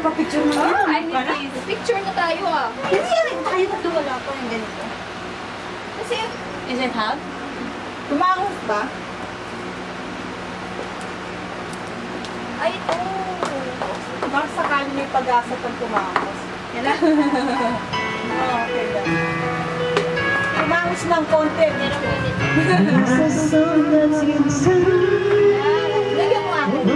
nagpa-picture mo na. Picture na tayo ah. Hindi yan. Tayo na wala pa yung ganito. Kasi, is it hot? Tumangos ba? Ay, ito. Baka sakali may pag-asa pag tumangos. Yan na. Okay lang. Tumangos ng konti. Lagyan mo ako.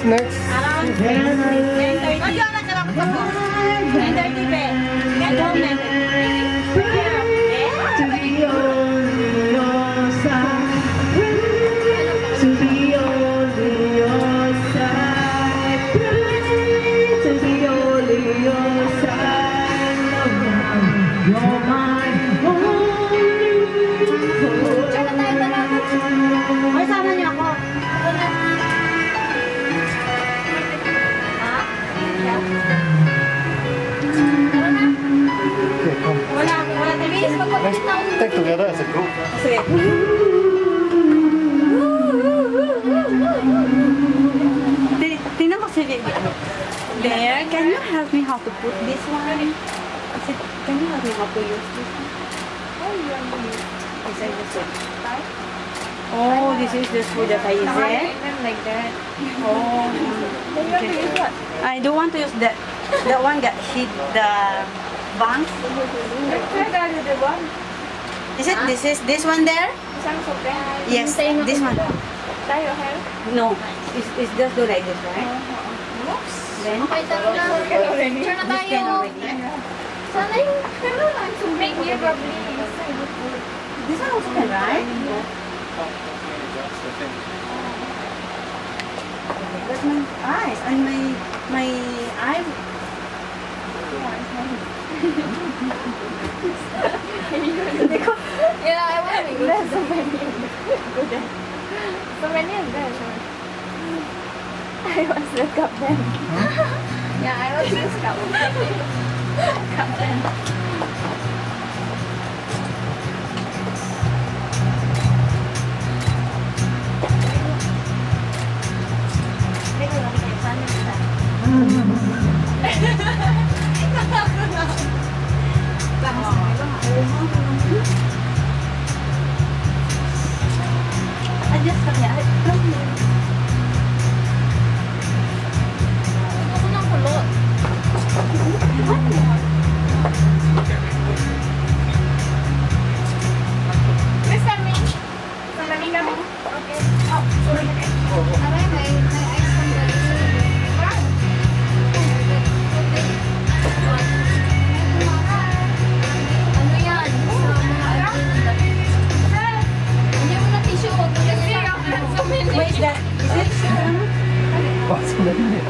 Next. Around 9:30. Masya na ka lang sa po. 9:30 be. Get home 9:30. Ay, sama niyo ako. Take together as a group. Tingnan ko si Vivi. There, can you help me how to put this one? Can you help me how to use this one? Oh, this is the food that I use it. Like that. Oh, okay. I don't want to use that. That one got hit the bangs. Is it? This one there? Yes, this one. Tie your hair. No, it's just do like this, right? Oops. Then Okay, tara na. Picture na this can tayo. already. Sana yung pero lang to make here probably. This one also can, right? That's my eyes and my eye. Yeah, I want to be less so many. So many is there. I was the captain. Yeah, I was the captain. Captain. Adjust kami. Ako ng kulot. Mr. Min? Sandali kami? Okay. Oh, sorry. Aray, may ice sandali. Ano yan? Hindi mo na tissue. Wait, is that? Is it? What's the name?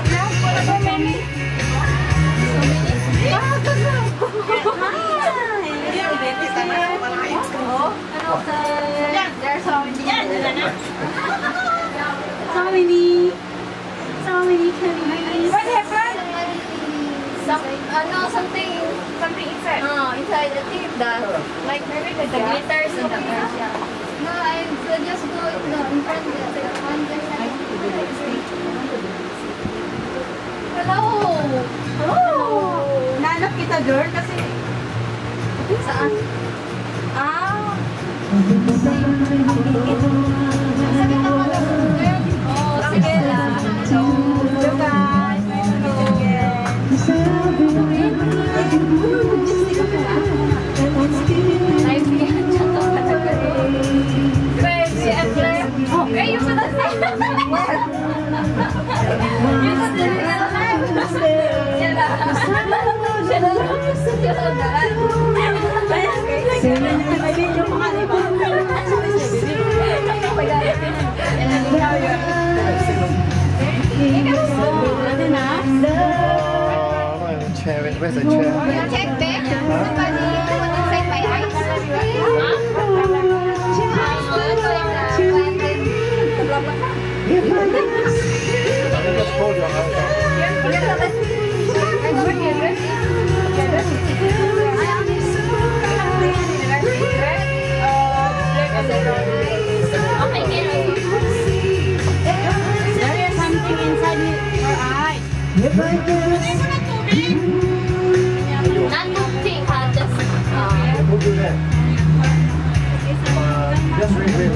So many. So many candies. What happened? Something inside. Inside the tip, like maybe the glitters and the girls. No, I just go in front of the one. Hello. Nanap kita, girl, kasi... Saan? Ah. Oh, sige lang. Hello, guys. Nice to meet you again. Ay, bigyan siya to. Baby, I'm glad. Oh, eh, you should have said that. You should have said that. Siya na. Siya na. Siya na. May video pa nga, di ba? Chair. Where's the chair? Check back. Somebody inside my eyes. Just hold your hand. There is something inside your eye. Nothing, just Hold your hand. Just read it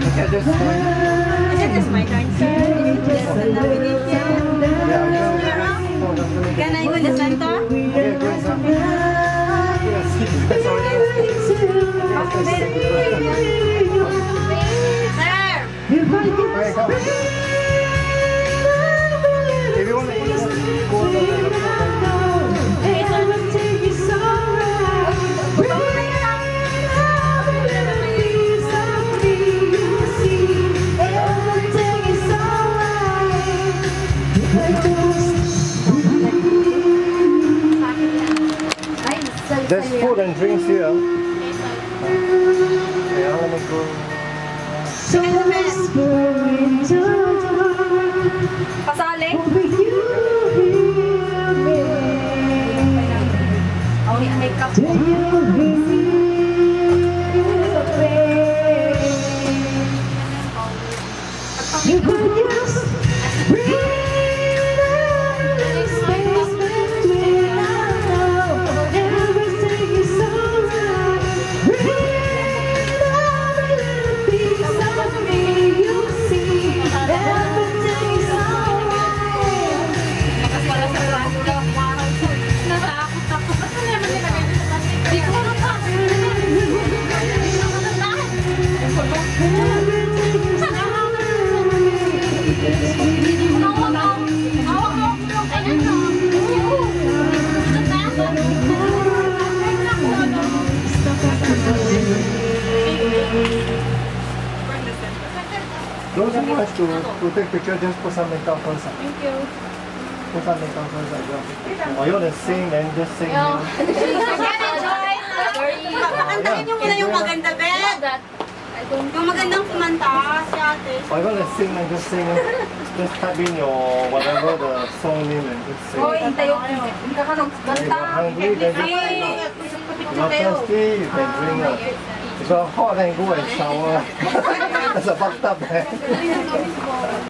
Okay, just Is it just my turn, sir? Can I go the center? Okay, go inside. Yes, sorry. Okay, come. If you want to go on There's food and drinks here. Okay, let me go. pasali. Oh, may makeup. Wala sa plato. Natakot ako. Ba't naman nilagay dito? Di ko Those who want to take picture, just put some makeup first. Thank you. Put some makeup first. Or you want to sing and just sing. Yo. Pakantahin niyo muna yung maganda, Bet. That I don't Yung magandang kumanta, si ate. Or you want to sing and just sing. Just type in your whatever the song name and just sing. Hoy, tayo kayo. Hindi ka nang If you're hungry, then just if you're thirsty, you can drink. If you're hot, then go and shower. There's a bathtub there.